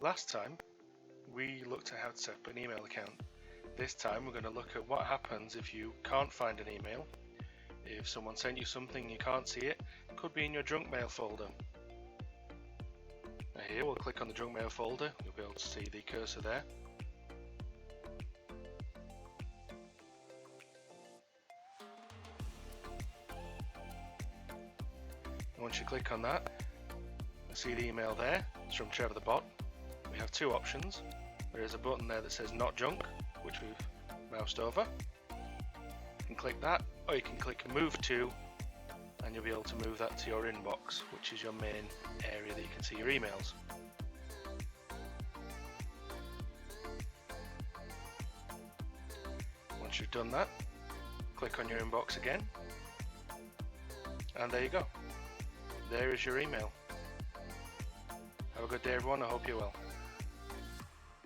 Last time we looked at how to set up an email account. This time we're going to look at what happens if you can't find an email. If someone sent you something and you can't see it, it could be in your junk mail folder. Now here we'll click on the junk mail folder, you'll be able to see the cursor there. And once you click on that, you'll see the email there. It's from Trevor the Bot. We have two options. There is a button there that says not junk, which we've moused over. You can click that, or you can click move to, and you'll be able to move that to your inbox, which is your main area that you can see your emails. Once you've done that, click on your inbox again, and there you go. There is your email. Have a good day everyone, I hope you're well.